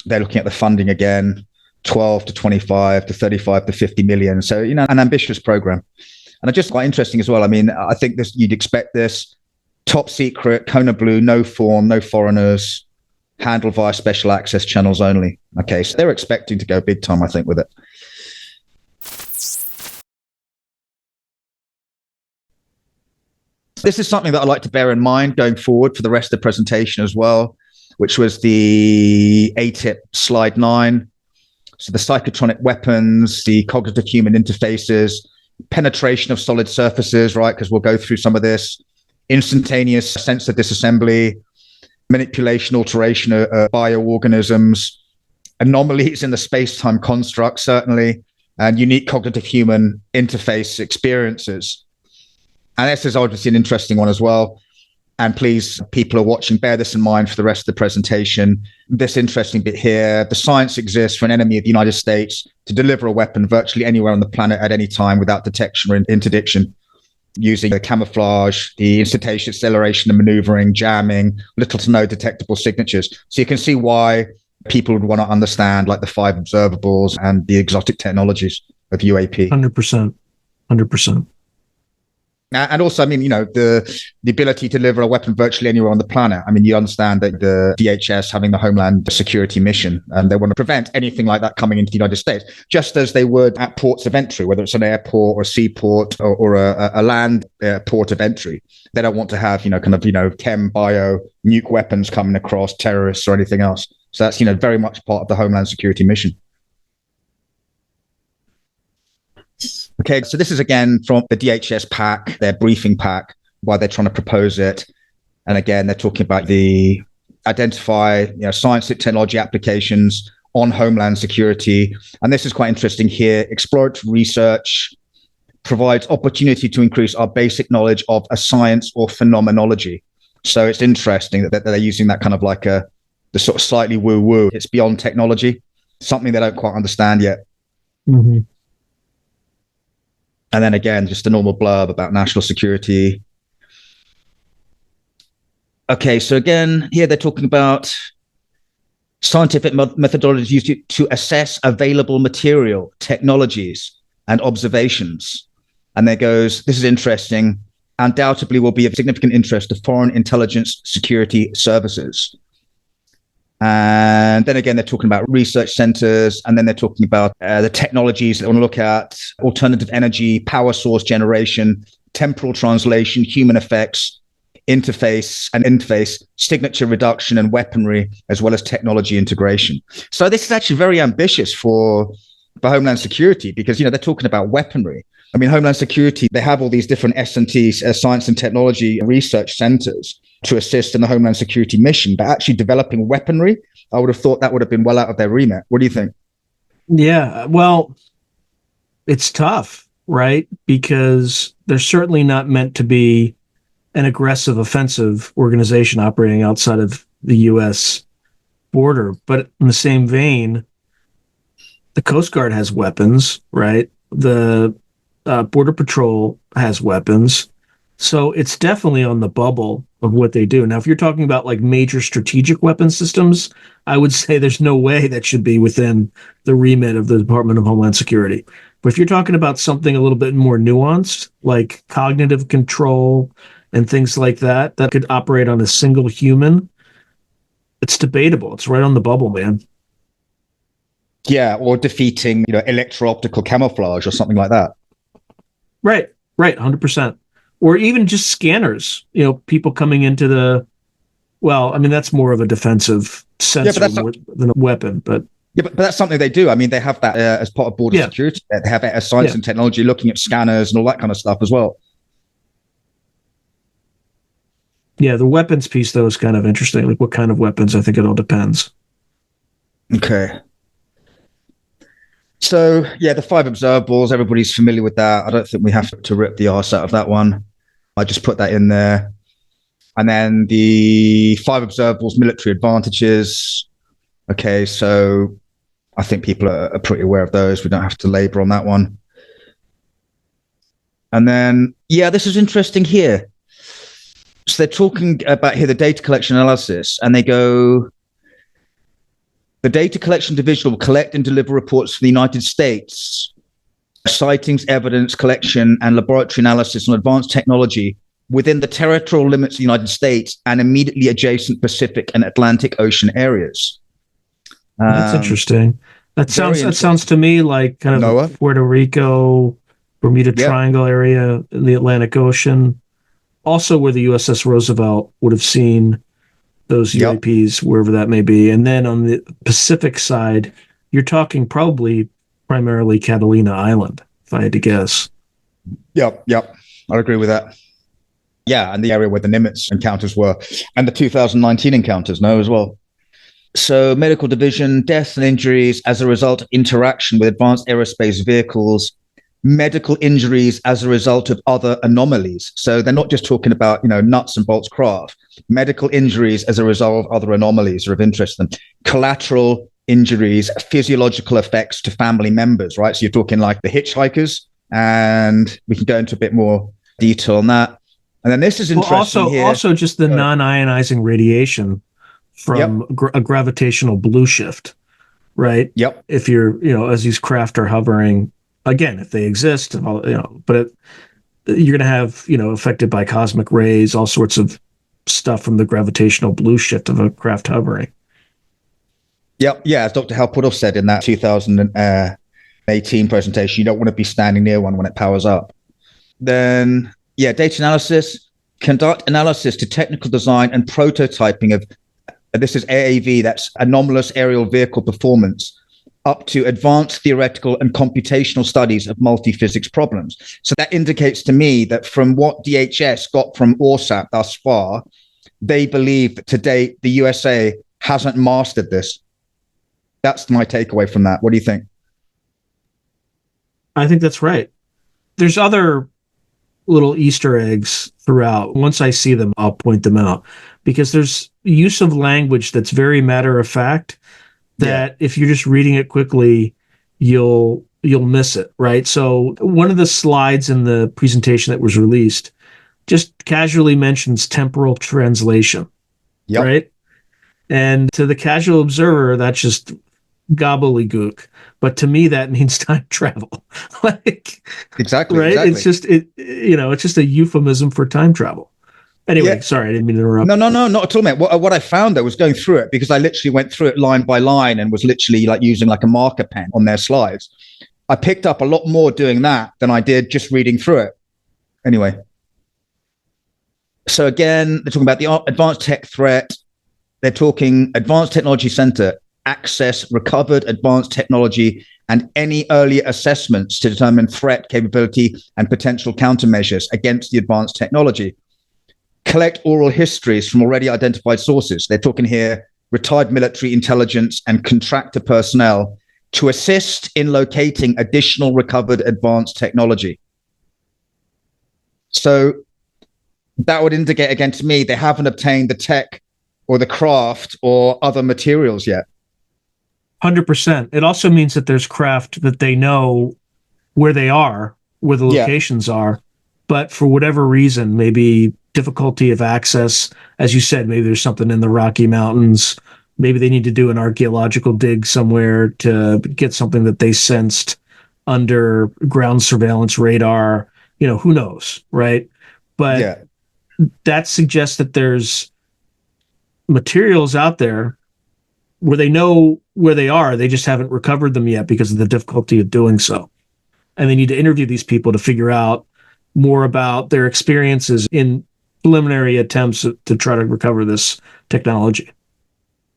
They're looking at the funding again, 12 to 25 to 35 to 50 million. So, an ambitious program. And it's just quite interesting as well. I mean, I think you'd expect this. Top secret, Kona Blue, no form, no foreigners, handled via special access channels only. Okay, so they're expecting to go big time, I think, with it. This is something that I'd like to bear in mind going forward for the rest of the presentation as well, which was the ATIP slide 9. So the psychotronic weapons, the cognitive human interfaces, penetration of solid surfaces, right? Because we'll go through some of this. Instantaneous sensor disassembly, manipulation, alteration of bioorganisms, anomalies in the space-time construct, certainly, and unique cognitive human interface experiences. And this is obviously an interesting one as well. And please, people who are watching, bear this in mind for the rest of the presentation. This interesting bit here: the science exists for an enemy of the United States to deliver a weapon virtually anywhere on the planet at any time without detection or interdiction, using the camouflage, the instantaneous acceleration and maneuvering, jamming, little to no detectable signatures. So you can see why people would want to understand like the 5 observables and the exotic technologies of UAP. 100%. 100%. And also, I mean, the ability to deliver a weapon virtually anywhere on the planet. I mean, you understand that the DHS having the Homeland Security mission, and they want to prevent anything like that coming into the United States, just as they would at ports of entry, whether it's an airport or a seaport or a land port of entry. They don't want to have, chem, bio, nuke weapons coming across, terrorists or anything else. So that's, very much part of the Homeland Security mission. Okay, so this is again from the DHS pack, their briefing pack, why they're trying to propose it. And again, they're talking about the identify, science and technology applications on Homeland Security. And this is quite interesting here. Exploratory research provides opportunity to increase our basic knowledge of a science or phenomenology. So it's interesting that they're using that kind of like the sort of slightly woo-woo. It's beyond technology, something they don't quite understand yet. Mm-hmm. And then again, just a normal blurb about national security. Okay, so again, here they're talking about scientific methodologies used to assess available material, technologies, and observations. And there goes, this is interesting, undoubtedly will be of significant interest to foreign intelligence security services. And then again, they're talking about research centers, and then they're talking about the technologies they want to look at: alternative energy, power source generation, temporal translation, human effects, interface, signature reduction and weaponry, as well as technology integration. So this is actually very ambitious for Homeland Security, because, they're talking about weaponry. I mean, Homeland Security, they have all these different S&T, science and technology research centers to assist in the Homeland Security mission, but actually developing weaponry, I would have thought that would have been well out of their remit. What do you think? Yeah, well, it's tough, right? Because they're certainly not meant to be an aggressive, offensive organization operating outside of the U.S. border. But in the same vein, the Coast Guard has weapons, right? The Border Patrol has weapons. So it's definitely on the bubble of what they do. Now, if you're talking about like major strategic weapon systems, I would say there's no way that should be within the remit of the Department of Homeland Security. But if you're talking about something a little bit more nuanced, like cognitive control and things like that, that could operate on a single human, it's debatable. It's right on the bubble, man. Yeah, or defeating, electro-optical camouflage or something like that. Right, 100%. Or even just scanners, people coming into well, I mean, that's more of a defensive sensor than a weapon, but Yeah, but that's something they do. I mean, they have that as part of border security. They have science and technology looking at scanners and all that kind of stuff as well. Yeah, the weapons piece, though, is kind of interesting. Like, what kind of weapons? I think it all depends. Okay. So, yeah, the 5 observables, everybody's familiar with that. I don't think we have to rip the arse out of that one. I just put that in there. And then the 5 observables, military advantages. Okay, so I think people are pretty aware of those. We don't have to labor on that one. And then, yeah, this is interesting here. So they're talking about here the data collection analysis, and they go, the data collection division will collect and deliver reports for the United States, sightings, evidence collection, and laboratory analysis on advanced technology within the territorial limits of the United States and immediately adjacent Pacific and Atlantic Ocean areas. That's interesting. That sounds to me like kind of Puerto Rico, Bermuda Triangle area in the Atlantic Ocean. Also where the USS Roosevelt would have seen those UAPs, wherever that may be. And then on the Pacific side, you're talking probably primarily Catalina Island, if I had to guess. Yep. I agree with that. Yeah, and the area where the Nimitz encounters were, and the 2019 encounters as well. So medical division, deaths and injuries as a result of interaction with advanced aerospace vehicles, medical injuries as a result of other anomalies. So they're not just talking about, nuts and bolts craft. Medical injuries as a result of other anomalies are of interest to them. Collateral injuries, physiological effects to family members, right? So you're talking like the hitchhikers, and we can go into a bit more detail on that. And then this is interesting here. Also just the non-ionizing radiation from a gravitational blue shift, right? Yep. If you're, as these craft are hovering, again, if they exist, but you're going to have, affected by cosmic rays, all sorts of stuff from the gravitational blue shift of a craft hovering. Yep. Yeah. As Dr. Hal Puthoff said in that 2018 presentation, you don't want to be standing near one when it powers up. Then, data analysis, conduct analysis to technical design and prototyping of, this is AAV, that's anomalous aerial vehicle performance, up to advanced theoretical and computational studies of multi-physics problems. So that indicates to me that from what DHS got from ORSAT thus far, they believe that to date, the USA hasn't mastered this. That's my takeaway from that. What do you think? I think that's right. There's other little Easter eggs throughout. Once I see them, I'll point them out, because there's use of language that's very matter of fact that if you're just reading it quickly, you'll miss it, right? So one of the slides in the presentation that was released just casually mentions temporal translation, right? And to the casual observer, that's just gobbledygook. But to me, that means time travel. Exactly. Right? Exactly. It's just it's just a euphemism for time travel. Anyway, sorry, I didn't mean to interrupt. No, not at all, mate. What I found, though, was going through it, because I literally went through it line by line and was literally like using like a marker pen on their slides. I picked up a lot more doing that than I did just reading through it. Anyway. So again, they're talking about the advanced tech threat. They're talking Advanced Technology Center, access recovered advanced technology and any early assessments to determine threat capability and potential countermeasures against the advanced technology. Collect oral histories from already identified sources. They're talking here retired military intelligence and contractor personnel to assist in locating additional recovered advanced technology. So that would indicate again to me they haven't obtained the tech or the craft or other materials yet. 100%. It also means that there's craft that they know where they are, where the locations are, but for whatever reason, maybe difficulty of access, as you said, maybe there's something in the Rocky Mountains, maybe they need to do an archaeological dig somewhere to get something that they sensed under ground surveillance radar, who knows, right? But that suggests that there's materials out there where they know where they are, they just haven't recovered them yet because of the difficulty of doing so. And they need to interview these people to figure out more about their experiences in preliminary attempts to try to recover this technology.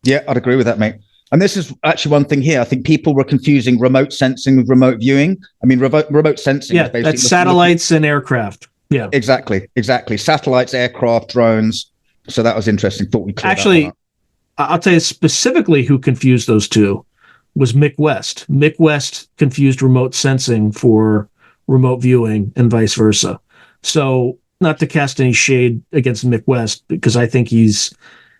Yeah, I'd agree with that, mate. And this is actually one thing here. I think people were confusing remote sensing with remote viewing. I mean, remote sensing. Yeah, is basically that's satellites and aircraft. Yeah, exactly. Satellites, aircraft, drones. So that was interesting. Thought we cleared actually, that one up. I'll tell you specifically who confused those two was Mick West. Mick West confused remote sensing for remote viewing and vice versa. So not to cast any shade against Mick West, because I think he's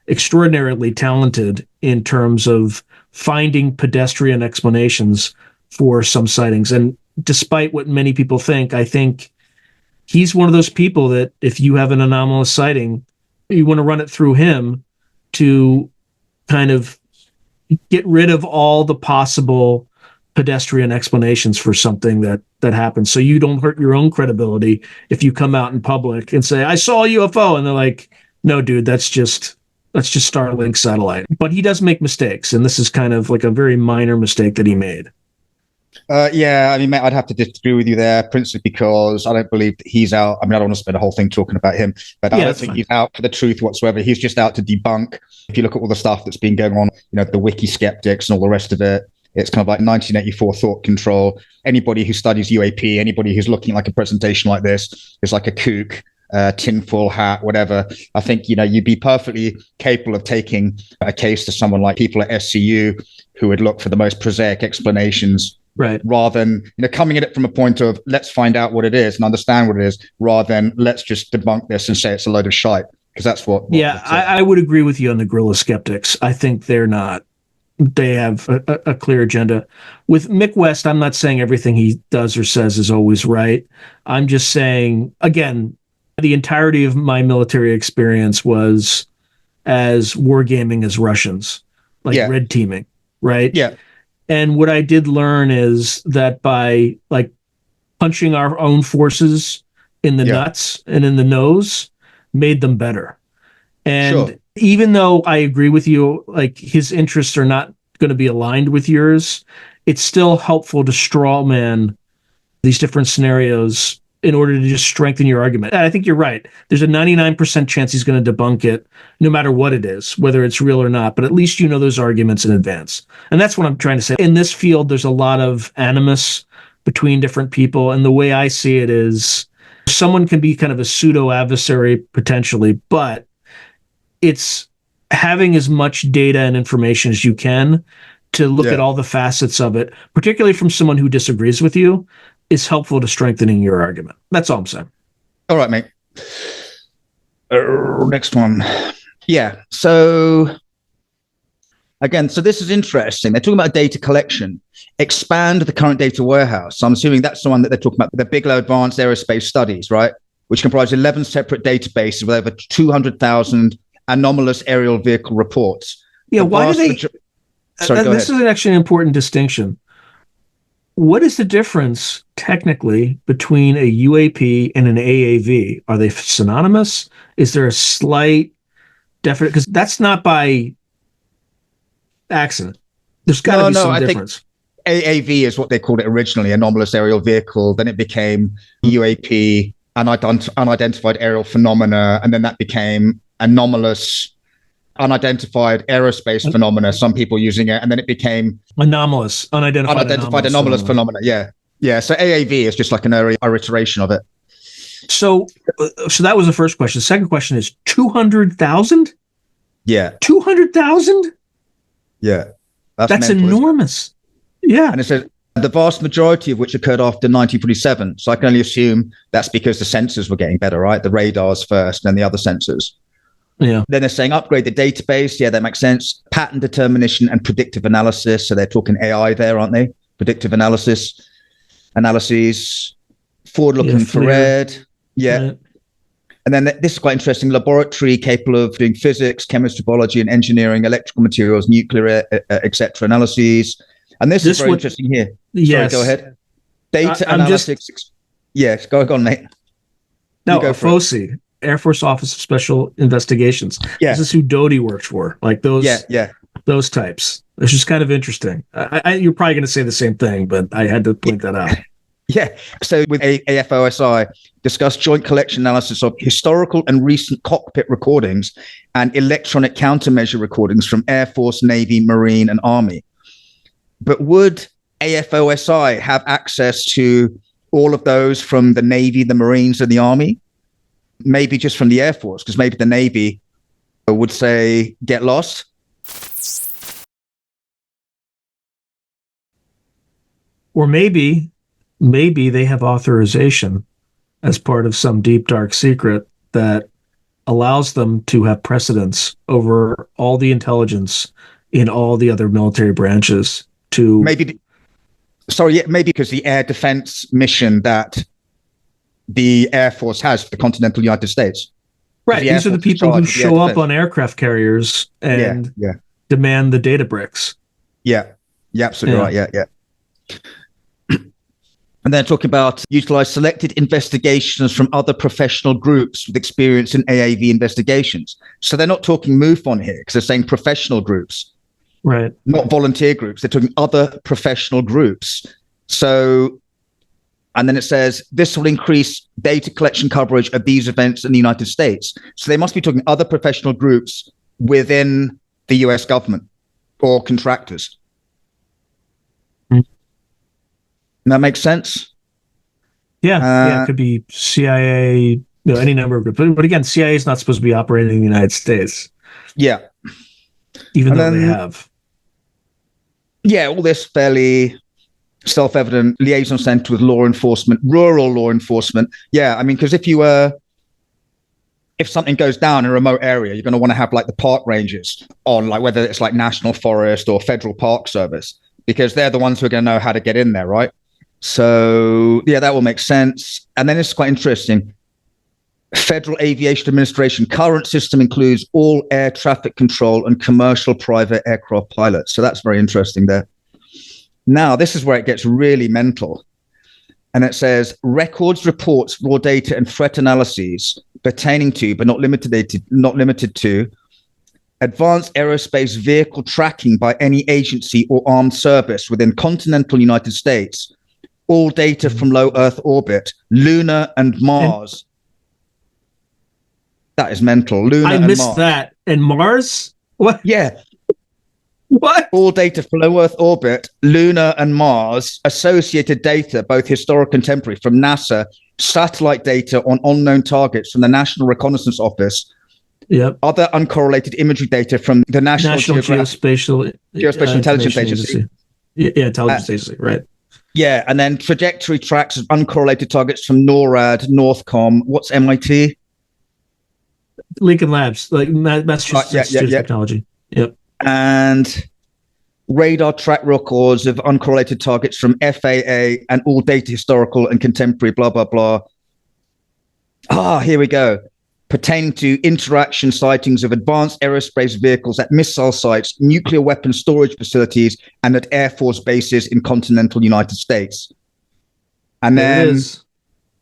extraordinarily talented in terms of finding pedestrian explanations for some sightings. And despite what many people think, I think he's one of those people that if you have an anomalous sighting, you want to run it through him to kind of get rid of all the possible pedestrian explanations for something that happens. So you don't hurt your own credibility if you come out in public and say, I saw a UFO. And they're like, no, dude, that's just Starlink satellite. But he does make mistakes. And this is kind of like a very minor mistake that he made. Yeah, I mean, mate, I'd have to disagree with you there, principally because I don't believe that he's out. I mean, I don't want to spend a whole thing talking about him, but I don't think he's out for the truth whatsoever. He's just out to debunk. If you look at all the stuff that's been going on, the wiki skeptics and all the rest of it, it's kind of like 1984 thought control. Anybody who studies UAP, anybody who's looking like a presentation like this is like a kook, tinfoil hat, whatever. I think, you'd be perfectly capable of taking a case to someone like people at SCU who would look for the most prosaic explanations. Right. Rather than, coming at it from a point of let's find out what it is and understand what it is, rather than let's just debunk this and say it's a load of shite. Because that's what I would agree with you on the guerrilla skeptics. I think they're not. They have a clear agenda. With Mick West, I'm not saying everything he does or says is always right. I'm just saying, again, the entirety of my military experience was as wargaming as Russians, like red teaming, right? Yeah. And what I did learn is that by like punching our own forces in the nuts and in the nose made them better. And even though I agree with you, like his interests are not going to be aligned with yours, it's still helpful to straw man these different scenarios in order to just strengthen your argument. And I think you're right. There's a 99% chance he's going to debunk it no matter what it is, whether it's real or not, but at least you know those arguments in advance. And that's what I'm trying to say. In this field, there's a lot of animus between different people. And the way I see it is someone can be kind of a pseudo adversary potentially, but it's having as much data and information as you can to look at all the facets of it, particularly from someone who disagrees with you, is helpful to strengthening your argument. That's all I'm saying. All right, mate. Next one. Yeah. So again, this is interesting. They're talking about data collection. Expand the current data warehouse. So I'm assuming that's the one that they're talking about, the Bigelow Advanced Aerospace Studies, right? Which comprise 11 separate databases with over 200,000 anomalous aerial vehicle reports. Yeah, why do they... This is actually an important distinction. What is the difference technically between a UAP and an AAV? Are they synonymous? Is there a slight definite? Because that's not by accident. There's got to be some difference. AAV is what they called it originally, anomalous aerial vehicle. Then it became UAP, unidentified aerial phenomena, and then that became anomalous unidentified aerospace phenomena, some people using it, and then it became unidentified anomalous phenomena. Yeah. So AAV is just like an iteration of it. So that was the first question. The second question is 200,000. Yeah, 200,000. Yeah, that's enormous. Yeah, and it says the vast majority of which occurred after 1947. So I can only assume that's because the sensors were getting better, right? The radars first, then the other sensors. Yeah. Then they're saying upgrade the database. Yeah, that makes sense. Pattern determination and predictive analysis. So they're talking AI there, aren't they? Predictive analyses, forward-looking infrared. Yeah. Right. And then this is quite interesting. Laboratory capable of doing physics, chemistry, biology, and engineering, electrical materials, nuclear, etc. analyses. And this is very interesting here. Yes. Sorry, go ahead. Data analytics. Yes, go on, mate. No, FOSI. Air Force Office of Special Investigations. Yeah. This is who Doty works for. Like those, those types. It's just kind of interesting. You're probably going to say the same thing, but I had to point that out. Yeah. So with AFOSI, discussed joint collection analysis of historical and recent cockpit recordings and electronic countermeasure recordings from Air Force, Navy, Marine, and Army. But would AFOSI have access to all of those from the Navy, the Marines, and the Army? Maybe just from the Air Force, because maybe the Navy would say, get lost. Or maybe they have authorization as part of some deep, dark secret that allows them to have precedence over all the intelligence in all the other military branches to... Maybe because the air defense mission that the Air Force has for the continental United States. Right. These are the people who show up on aircraft carriers and demand the data bricks. Yeah. Yeah, absolutely right. Yeah. And then talking about utilize selected investigations from other professional groups with experience in AAV investigations. So they're not talking MUFON here because they're saying professional groups, right? Not volunteer groups. They're talking other professional groups. So, and then it says this will increase data collection coverage of these events in the United States. So they must be talking other professional groups within the US government or contractors. That makes sense. Yeah, it could be CIA, any number of groups. But again, CIA is not supposed to be operating in the United States. Yeah, even though they have. Yeah, all this fairly self-evident liaison center with law enforcement, rural law enforcement. Yeah, I mean, because if something goes down in a remote area, you're going to want to have like the park rangers on, like whether it's like National Forest or Federal Park Service, because they're the ones who are going to know how to get in there, right? So, yeah, that will make sense. And then it's quite interesting. Federal Aviation Administration current system includes all air traffic control and commercial private aircraft pilots. So that's very interesting there. Now, this is where it gets really mental. And it says records, reports, raw data, and threat analyses pertaining to, but not limited to, advanced aerospace vehicle tracking by any agency or armed service within continental United States, all data from low Earth orbit, Luna and Mars. That is mental. Luna and Mars. I missed that. And Mars? What? Yeah. What? All data from low Earth orbit, Luna and Mars, associated data, both historic and contemporary, from NASA, satellite data on unknown targets from the National Reconnaissance Office, other uncorrelated imagery data from the National Geospatial Intelligence Agency. Yeah, intelligence agency, right. Yeah, and then trajectory tracks of uncorrelated targets from NORAD, Northcom. What's MIT? Lincoln Labs, like Massachusetts Institute of Technology. Yep. And radar track records of uncorrelated targets from FAA and all data historical and contemporary, blah, blah, blah. Here we go. Pertaining to interaction sightings of advanced aerospace vehicles at missile sites, nuclear weapon storage facilities, and at Air Force bases in continental United States. And then,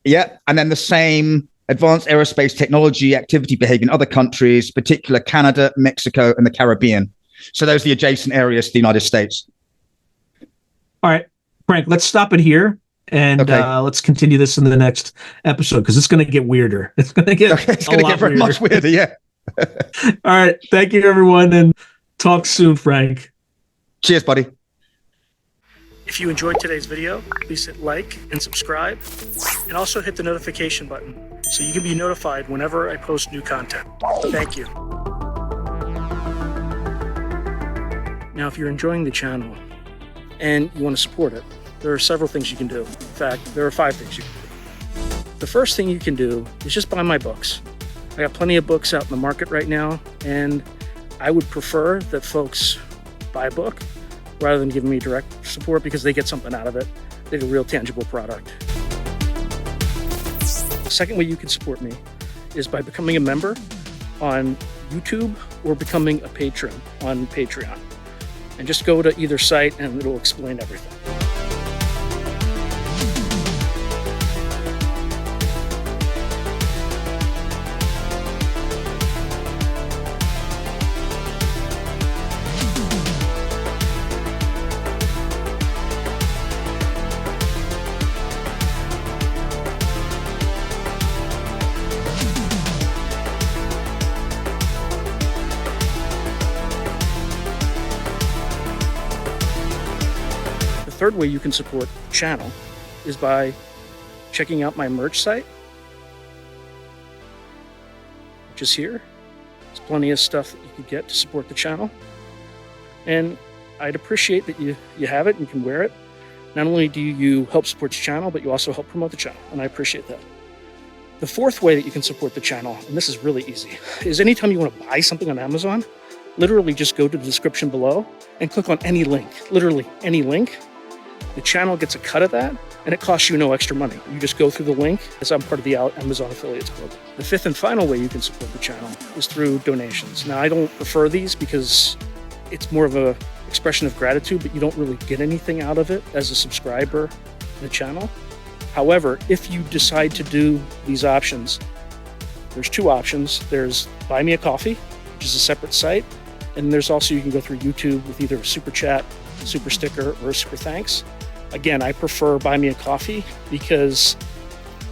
and then the same advanced aerospace technology activity behavior in other countries, particular Canada, Mexico, and the Caribbean. So those are the adjacent areas to the United States. All right, Frank, let's stop it here. And let's continue this in the next episode because it's going to get weirder. It's going to get very much weirder. Yeah. All right. Thank you, everyone, and talk soon, Frank. Cheers, buddy. If you enjoyed today's video, please hit like and subscribe, and also hit the notification button so you can be notified whenever I post new content. Thank you. Now, if you're enjoying the channel and you want to support it, there are several things you can do. In fact, there are 5 things you can do. The first thing you can do is just buy my books. I got plenty of books out in the market right now, and I would prefer that folks buy a book rather than giving me direct support because they get something out of it. They get a real tangible product. The second way you can support me is by becoming a member on YouTube or becoming a patron on Patreon. And just go to either site and it'll explain everything. third way you can support the channel is by checking out my merch site, which is here. There's plenty of stuff that you can get to support the channel. And I'd appreciate that you have it and can wear it. Not only do you help support the channel, but you also help promote the channel, and I appreciate that. The fourth way that you can support the channel, and this is really easy, is anytime you want to buy something on Amazon, literally just go to the description below and click on any link, literally any link. The channel gets a cut of that, and it costs you no extra money. You just go through the link, as I'm part of the Amazon Affiliates Program. The fifth and final way you can support the channel is through donations. Now, I don't prefer these because it's more of a expression of gratitude, but you don't really get anything out of it as a subscriber to the channel. However, if you decide to do these options, there's two options. There's Buy Me a Coffee, which is a separate site. And there's also, you can go through YouTube with either a super chat, super sticker, or a super thanks. Again, I prefer Buy Me a Coffee because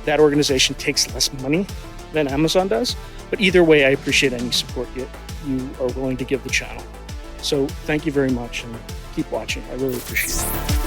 that organization takes less money than Amazon does. But either way, I appreciate any support you are willing to give the channel. So thank you very much and keep watching. I really appreciate it.